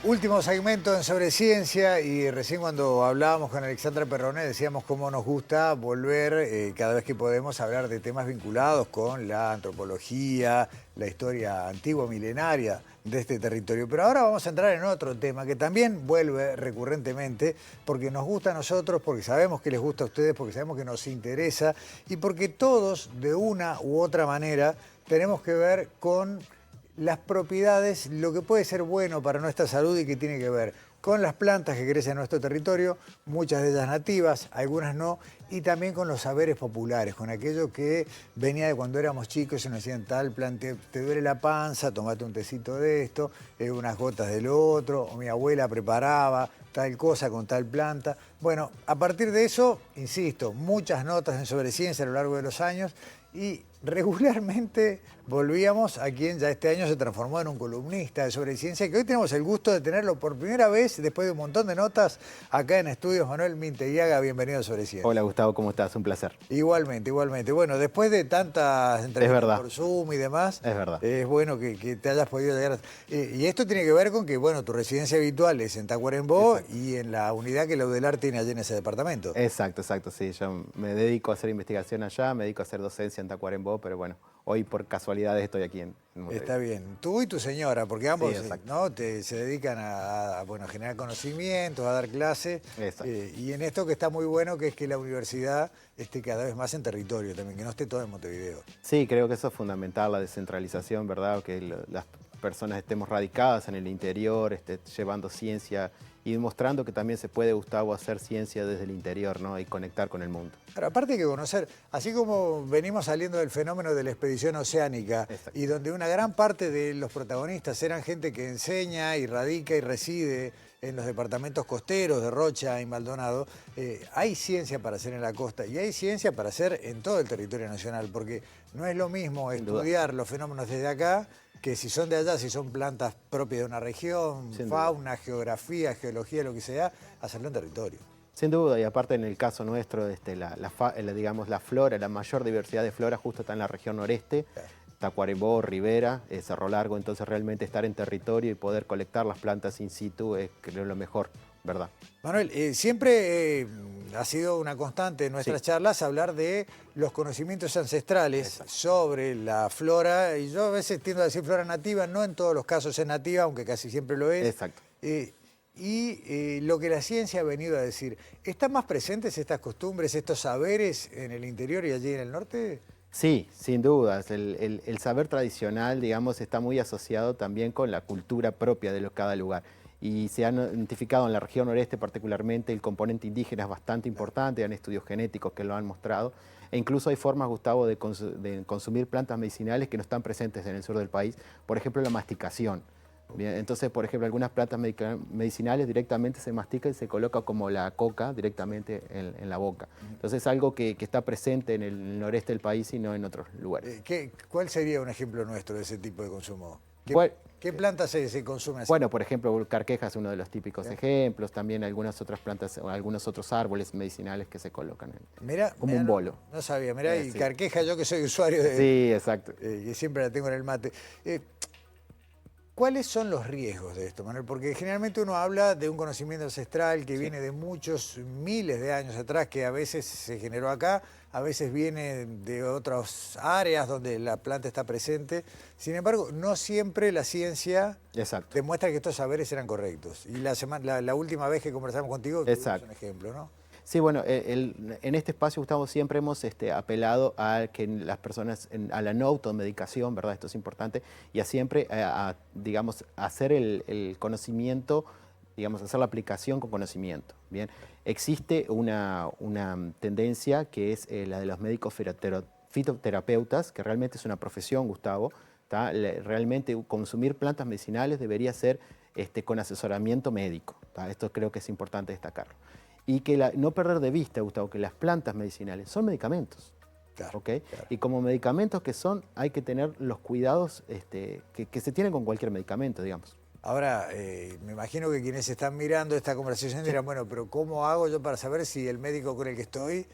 Último segmento en Sobre Ciencia y recién cuando hablábamos con Alexandra Perroné decíamos cómo nos gusta volver cada vez que podemos a hablar de temas vinculados con la antropología, la historia antigua, milenaria de este territorio. Pero ahora vamos a entrar en otro tema que también vuelve recurrentemente porque nos gusta a nosotros, porque sabemos que les gusta a ustedes, porque sabemos que nos interesa y porque todos de una u otra manera tenemos que ver con las propiedades, lo que puede ser bueno para nuestra salud y que tiene que ver con las plantas que crecen en nuestro territorio, muchas de ellas nativas, algunas no, y también con los saberes populares, con aquello que venía de cuando éramos chicos y nos decían tal planta, te duele la panza, tomate un tecito de esto, unas gotas del otro, o mi abuela preparaba tal cosa con tal planta. Bueno, a partir de eso, insisto, muchas notas en Sobre Ciencia a lo largo de los años y regularmente volvíamos a quien ya este año se transformó en un columnista de Sobre Ciencia, que hoy tenemos el gusto de tenerlo por primera vez, después de un montón de notas, acá en Estudios. Manuel Minteguiaga, bienvenido a Sobre Ciencia. Hola Gustavo, ¿cómo estás? Un placer. Igualmente, igualmente. Bueno, después de tantas entrevistas por Zoom y demás, Es verdad. es bueno que te hayas podido llegar. Y esto tiene que ver con que, bueno, tu residencia habitual es en Tacuarembó. Exacto. Y en la unidad que la UDELAR tiene allí en ese departamento. Exacto, sí. Yo me dedico a hacer investigación allá, me dedico a hacer docencia en Tacuarembó, pero bueno, hoy por casualidades estoy aquí en Montevideo. Está bien. Tú y tu señora, porque ambos sí, ¿no? se dedican bueno, a generar conocimientos, a dar clases. Y en esto que está muy bueno, que es que la universidad esté cada vez más en territorio también, que no esté todo en Montevideo. Sí, creo que eso es fundamental, la descentralización, ¿verdad? Que las personas estemos radicadas en el interior, llevando ciencia y demostrando que también se puede, Gustavo, hacer ciencia desde el interior, ¿no? Y conectar con el mundo. Pero aparte hay que conocer, así como venimos saliendo del fenómeno de la expedición oceánica, y donde una gran parte de los protagonistas eran gente que enseña y radica y reside en los departamentos costeros de Rocha y Maldonado, hay ciencia para hacer en la costa y hay ciencia para hacer en todo el territorio nacional, porque no es lo mismo estudiar los fenómenos desde acá que si son de allá, si son plantas propias de una región, fauna, geografía, geología, lo que sea, hacerlo en territorio. Sin duda, y aparte en el caso nuestro, digamos, la flora, la mayor diversidad de flora justo está en la región noreste, Tacuarembó, Rivera, Cerro Largo, entonces realmente estar en territorio y poder colectar las plantas in situ es creo lo mejor, ¿verdad? Manuel, siempre ha sido una constante en nuestras charlas hablar de los conocimientos ancestrales sobre la flora, y yo a veces tiendo a decir flora nativa, no en todos los casos es nativa, aunque casi siempre lo es. Exacto. Lo que la ciencia ha venido a decir, ¿están más presentes estas costumbres, estos saberes en el interior y allí en el norte? Sí, sin dudas. El saber tradicional, digamos, está muy asociado también con la cultura propia de cada lugar. Y se han identificado en la región noreste particularmente el componente indígena es bastante importante, hay estudios genéticos que lo han mostrado. E incluso hay formas, Gustavo, de consumir plantas medicinales que no están presentes en el sur del país. Por ejemplo, la masticación. Bien, entonces, por ejemplo, algunas plantas medicinales directamente se mastica y se coloca como la coca directamente en la boca. Entonces es algo que está presente en el noreste del país y no en otros lugares. ¿Cuál sería un ejemplo nuestro de ese tipo de consumo? ¿Qué plantas se consumen así? Bueno, por ejemplo, carqueja es uno de los típicos ejemplos, también algunas otras plantas o algunos otros árboles medicinales que se colocan como un bolo. No sabía, mirá, y carqueja, yo que soy usuario de... Sí, exacto. Que siempre la tengo en el mate. ¿Cuáles son los riesgos de esto, Manuel? Porque generalmente uno habla de un conocimiento ancestral que viene de muchos miles de años atrás, que a veces se generó acá, a veces viene de otras áreas donde la planta está presente. Sin embargo, no siempre la ciencia demuestra que estos saberes eran correctos. Y la última vez que conversamos contigo, es un ejemplo, ¿no? Sí, bueno, en este espacio, Gustavo, siempre hemos apelado a que las personas, a la no automedicación, ¿verdad? Esto es importante, y a siempre, digamos, hacer el conocimiento, digamos, hacer la aplicación con conocimiento, ¿bien? Existe una tendencia que es la de los médicos fitoterapeutas, que realmente es una profesión, Gustavo, realmente consumir plantas medicinales debería ser con asesoramiento médico, esto creo que es importante destacarlo. Y que no perder de vista, Gustavo, que las plantas medicinales son medicamentos. ¿Okay? Y como medicamentos que son, hay que tener los cuidados que se tienen con cualquier medicamento, digamos. Ahora, me imagino que quienes están mirando esta conversación dirán, bueno, pero ¿cómo hago yo para saber si el médico con el que estoy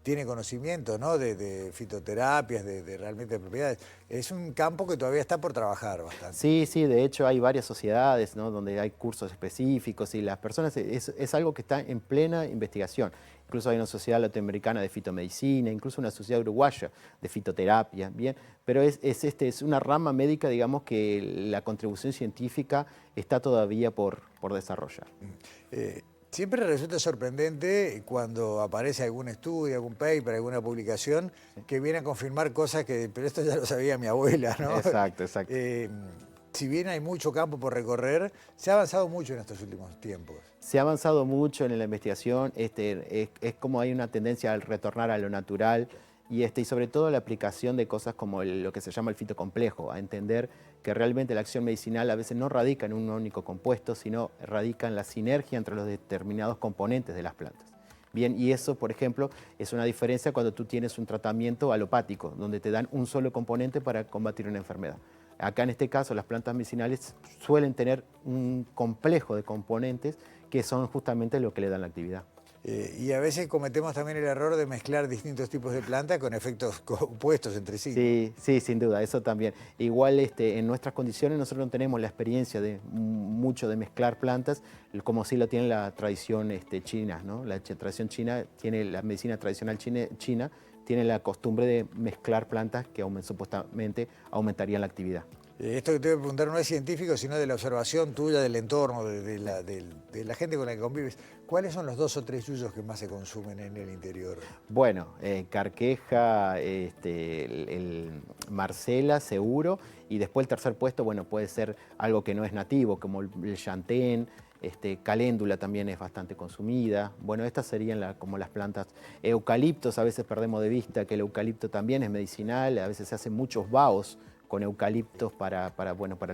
tiene conocimiento, ¿no? de fitoterapias, de realmente de propiedades. Es un campo que todavía está por trabajar bastante. Sí, sí, de hecho hay varias sociedades, ¿no?, donde hay cursos específicos y las personas, es algo que está en plena investigación. Incluso hay una sociedad latinoamericana de fitomedicina, incluso una sociedad uruguaya de fitoterapia, ¿bien? Pero es una rama médica, digamos, que la contribución científica está todavía por desarrollar. Siempre resulta sorprendente cuando aparece algún estudio, algún paper, alguna publicación que viene a confirmar cosas que, pero esto ya lo sabía mi abuela, ¿no? Exacto, exacto. Si bien hay mucho campo por recorrer, se ha avanzado mucho en estos últimos tiempos. Se ha avanzado mucho en la investigación, es como hay una tendencia al retornar a lo natural y sobre todo la aplicación de cosas como lo que se llama el fitocomplejo, a entender que realmente la acción medicinal a veces no radica en un único compuesto, sino radica en la sinergia entre los determinados componentes de las plantas. Bien, y eso, por ejemplo, es una diferencia cuando tú tienes un tratamiento alopático, donde te dan un solo componente para combatir una enfermedad. Acá en este caso las plantas medicinales suelen tener un complejo de componentes que son justamente lo que le dan la actividad. Y a veces cometemos también el error de mezclar distintos tipos de plantas con efectos opuestos entre sí. Sí, sí, sin duda, eso también. Igual en nuestras condiciones nosotros no tenemos la experiencia de mucho de mezclar plantas, como sí lo tiene la tradición china, ¿no? La tradición china tiene, la medicina tradicional china tiene la costumbre de mezclar plantas que supuestamente aumentarían la actividad. Esto que te voy a preguntar no es científico, sino de la observación tuya del entorno, de la gente con la que convives. ¿Cuáles son los 2 o 3 yuyos que más se consumen en el interior? Bueno, carqueja, Marcela, seguro, y después el tercer puesto, bueno, puede ser algo que no es nativo, como el chantén, caléndula también es bastante consumida. Bueno, estas serían como las plantas. Eucaliptos, a veces perdemos de vista que el eucalipto también es medicinal, a veces se hacen muchos vaos con eucaliptos para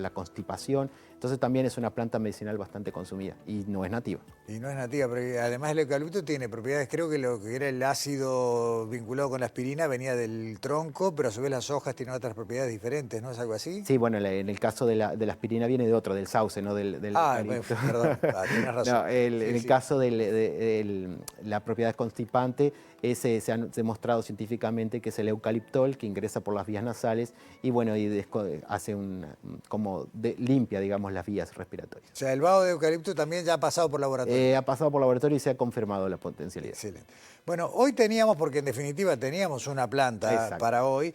la constipación. Entonces también es una planta medicinal bastante consumida y no es nativa. Y no es nativa, pero además el eucalipto tiene propiedades, creo que lo que era el ácido vinculado con la aspirina venía del tronco, pero a su vez las hojas tienen otras propiedades diferentes, ¿no? ¿Es algo así? Sí, bueno, en el caso de la aspirina viene de otro, del sauce, no del eucalipto. Perdón, tienes razón. No, en el caso de la propiedad constipante, se ha demostrado científicamente que es el eucaliptol que ingresa por las vías nasales y bueno, y hace limpia, digamos, las vías respiratorias. O sea, el vaho de eucalipto también ya ha pasado por laboratorio. Ha pasado por laboratorio y se ha confirmado la potencialidad. Excelente. Bueno, hoy teníamos, porque en definitiva teníamos una planta para hoy,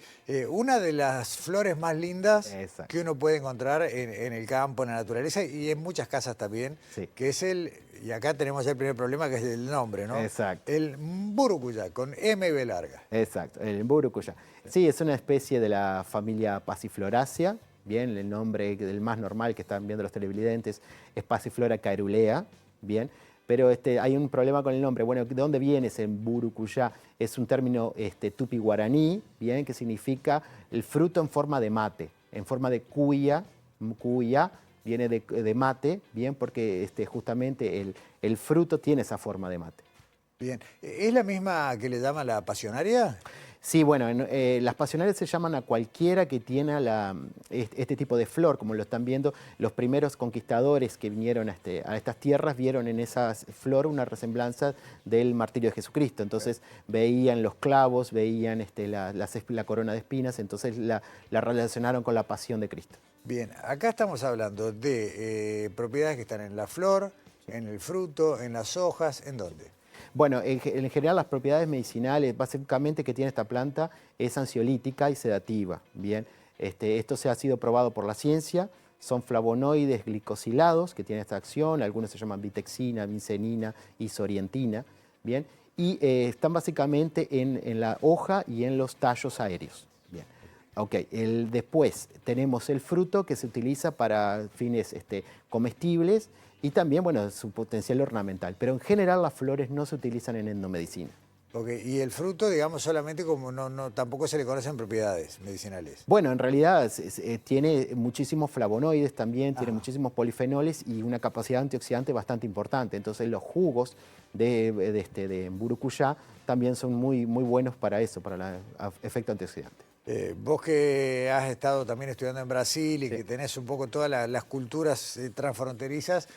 una de las flores más lindas que uno puede encontrar en el campo, en la naturaleza y en muchas casas también, que es y acá tenemos el primer problema que es el nombre, ¿no? Exacto. El mburucuyá, con MB larga. Exacto, el mburucuyá. Sí, es una especie de la familia Passifloraceae. Bien, el nombre del más normal que están viendo los televidentes es Passiflora caerulea, bien, pero hay un problema con el nombre. Bueno, ¿de dónde viene ese mburucuyá? Es un término tupi-guaraní, bien, que significa el fruto en forma de mate, en forma de cuya, viene de mate, bien, porque justamente el fruto tiene esa forma de mate. Bien, ¿es la misma que le llaman la pasionaria? Sí, bueno, las pasionarias se llaman a cualquiera que tiene este tipo de flor, como lo están viendo. Los primeros conquistadores que vinieron a estas tierras vieron en esa flor una resemblanza del martirio de Jesucristo. Entonces veían los clavos, veían la corona de espinas, entonces la relacionaron con la pasión de Cristo. Bien, acá estamos hablando de propiedades que están en la flor, en el fruto, en las hojas, ¿en dónde? Bueno, en general las propiedades medicinales, básicamente que tiene esta planta, es ansiolítica y sedativa. Bien, esto se ha sido probado por la ciencia, son flavonoides glicosilados que tienen esta acción, algunos se llaman vitexina, vincenina, isorientina, bien, y están básicamente en la hoja y en los tallos aéreos. Bien. Ok, después tenemos el fruto que se utiliza para fines comestibles y también, bueno, su potencial ornamental. Pero en general las flores no se utilizan en endomedicina. Ok, y el fruto, digamos, solamente como tampoco se le conocen propiedades medicinales. Bueno, en realidad tiene muchísimos flavonoides también, tiene muchísimos polifenoles y una capacidad antioxidante bastante importante. Entonces los jugos de mburucuyá también son muy, muy buenos para eso, para el efecto antioxidante. Vos que has estado también estudiando en Brasil y Sí, que tenés un poco todas las culturas transfronterizas,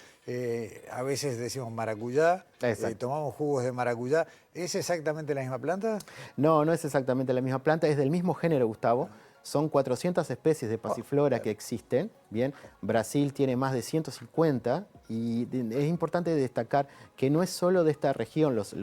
a veces decimos maracuyá, exacto. tomamos jugos de maracuyá. ¿Es exactamente la misma planta? No, no es exactamente la misma planta, es del mismo género, Gustavo. Son 400 especies de Oh, pasiflora que existen, bien. Brasil tiene más de 150 y es importante destacar que no es solo de esta región los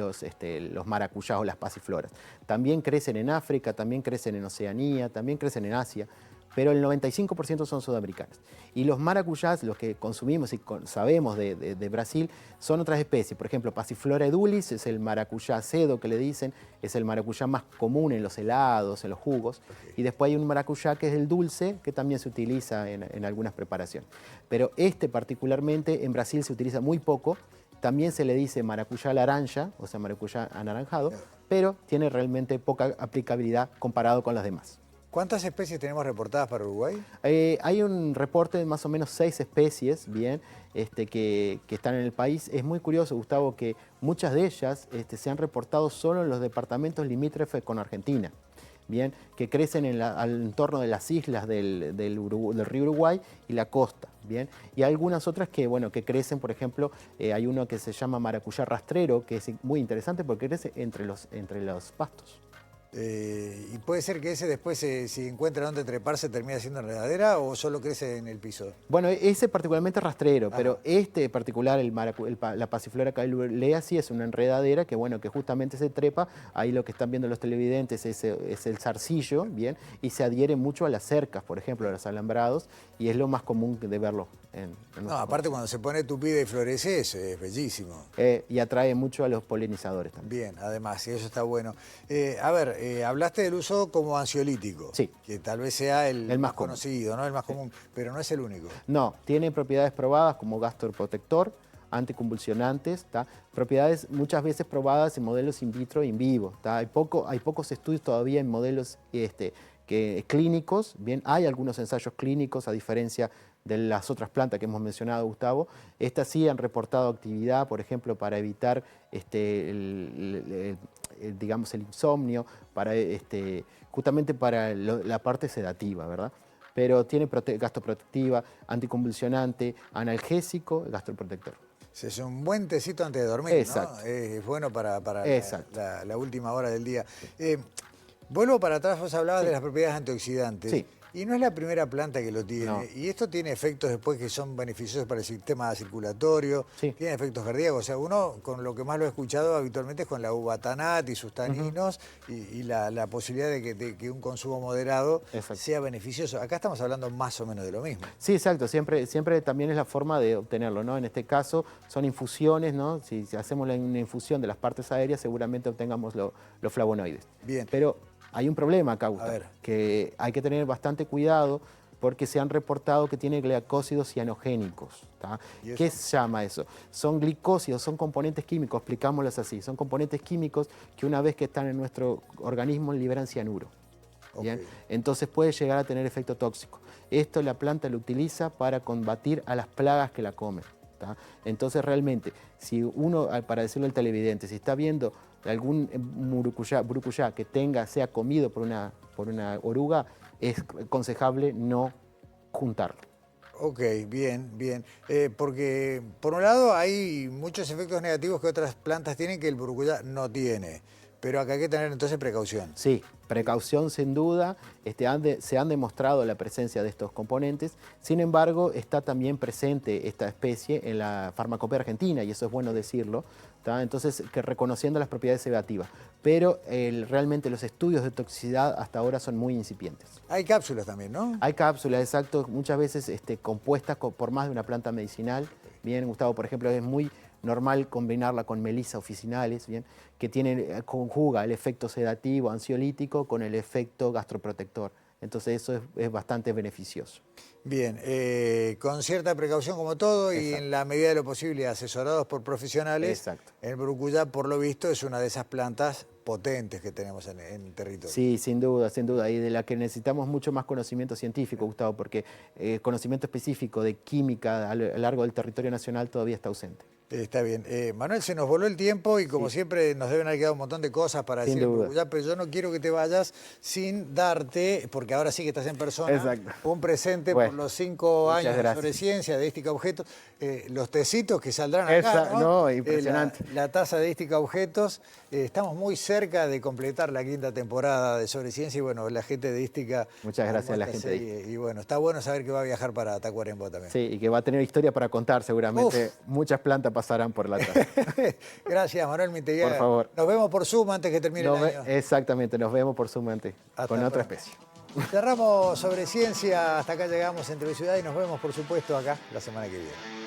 maracuyás o las pasifloras. También crecen en África, también crecen en Oceanía, también crecen en Asia, pero el 95% son sudamericanos. Y los maracuyás, los que consumimos y sabemos de Brasil, son otras especies. Por ejemplo, Passiflora edulis es el maracuyá cedo que le dicen, es el maracuyá más común en los helados, en los jugos. ok. Y después hay un maracuyá que es el dulce, que también se utiliza en algunas preparaciones. Pero este particularmente en Brasil se utiliza muy poco. También se le dice maracuyá laranja, o sea, maracuyá anaranjado, pero tiene realmente poca aplicabilidad comparado con las demás. ¿Cuántas especies tenemos reportadas para Uruguay? Hay un reporte de más o menos 6 especies, bien, que están en el país. Es muy curioso, Gustavo, que muchas de ellas se han reportado solo en los departamentos limítrofes con Argentina, bien, que crecen al entorno de las islas del río Uruguay y la costa, bien. Y algunas otras que, bueno, que crecen, por ejemplo, hay uno que se llama maracuyá rastrero, que es muy interesante porque crece entre los pastos. ¿Y puede ser que ese después, si encuentra dónde treparse, termina siendo enredadera o solo crece en el piso? Bueno, ese particularmente es rastrero, Ajá. pero este particular, la Passiflora caerulea, sí es una enredadera que, bueno, que justamente se trepa. Ahí lo que están viendo los televidentes es el zarcillo, bien, y se adhiere mucho a las cercas, por ejemplo, a los alambrados, y es lo más común de verlo en No, nuestro aparte país. cuando se pone tupida y florece es bellísimo. Y atrae mucho a los polinizadores también. Bien, además, y eso está bueno. A ver, hablaste del uso como ansiolítico, Sí, que tal vez sea el el más más común. conocido, ¿no? El más Sí. común, pero no es el único. No, tiene propiedades probadas como gastroprotector, anticonvulsionantes, ¿tá? Propiedades muchas veces probadas en modelos in vitro e in vivo, ¿tá? Hay pocos estudios todavía en modelos clínicos, bien, hay algunos ensayos clínicos a diferencia de las otras plantas que hemos mencionado, Gustavo. Estas sí han reportado actividad, por ejemplo, para evitar digamos, el insomnio, justamente para la parte sedativa, ¿verdad? Pero tiene gastroprotectiva, anticonvulsionante, analgésico, gastroprotector. Es un buen tecito antes de dormir, ¿no? Exacto, Es bueno para exacto. la última hora del día. Vuelvo para atrás, vos hablabas Sí, de las propiedades antioxidantes. sí, Y no es la primera planta que lo no, tiene. Y esto tiene efectos después que son beneficiosos para el sistema circulatorio, sí. tiene efectos cardíacos. O sea, uno con lo que más lo he escuchado habitualmente es con la uva tanat y sus Ujú, taninos y la posibilidad de que un consumo moderado exacto. sea beneficioso. Acá estamos hablando más o menos de lo mismo. Sí, exacto, siempre también es la forma de obtenerlo, ¿no? En este caso son infusiones, ¿no? Si hacemos una infusión de las partes aéreas, seguramente obtengamos los flavonoides. Bien, Pero hay un problema acá, a Gustavo, ver. que hay que tener bastante cuidado porque se han reportado que tiene glicósidos cianogénicos, ¿tá? ¿Y ¿Qué eso? se llama eso? Son glicósidos, son componentes químicos, explicámoslos así, son componentes químicos que una vez que están en nuestro organismo liberan cianuro. Ok. ¿Bien? Entonces puede llegar a tener efecto tóxico. Esto la planta lo utiliza para combatir a las plagas que la comen, ¿tá? Entonces realmente, si uno, para decirlo al televidente, si está viendo algún burucuyá que sea comido por una oruga, es aconsejable no juntarlo. Ok, bien, bien. Porque por un lado hay muchos efectos negativos que otras plantas tienen que el buruyá no tiene. Pero acá hay que tener entonces precaución. Sí, precaución sin duda, se han demostrado la presencia de estos componentes, sin embargo está también presente esta especie en la farmacopea argentina y eso es bueno decirlo, ¿tá? Entonces reconociendo las propiedades sedativas, pero realmente los estudios de toxicidad hasta ahora son muy incipientes. Hay cápsulas también, ¿no? Hay cápsulas, exacto, muchas veces compuestas por más de una planta medicinal. Bien, Gustavo, por ejemplo, es muy normal combinarla con melisa officinales, bien, que conjuga el efecto sedativo, ansiolítico con el efecto gastroprotector. Entonces eso es bastante beneficioso. Bien, con cierta precaución como todo y en Exacto, la medida de lo posible asesorados por profesionales, exacto. el brucuyá por lo visto es una de esas plantas potentes que tenemos en el territorio. Sí, sin duda, y de la que necesitamos mucho más conocimiento científico, Gustavo, porque conocimiento específico de química a lo largo del territorio nacional todavía está ausente. Está bien. Manuel, se nos voló el tiempo y como siempre nos deben haber quedado un montón de cosas para Sin decir, duda. pero yo no quiero que te vayas sin darte, porque ahora sí que estás en persona, Exacto. un presente Bueno, por los 5 muchas años de gracias. Sobreciencia, de Ística Objetos, los tecitos que saldrán acá, ¿no? No, impresionante. La taza de Ística Objetos. Estamos muy cerca de completar la 5ª temporada de Sobreciencia y bueno, la gente de Ística... Muchas gracias a la esta gente de serie. Y bueno, está bueno saber que va a viajar para Tacuarembó también. Sí, y que va a tener historia para contar seguramente. Uf. Muchas plantas pasarán por la taza. Gracias, Manuel Miteguera. Por favor. Nos vemos por Zoom antes que termine el año. Exactamente, nos vemos por Zoom antes, Hasta con otra pronto. especie. Cerramos Sobreciencia, hasta acá llegamos en TV Ciudad y nos vemos, por supuesto, acá la semana que viene.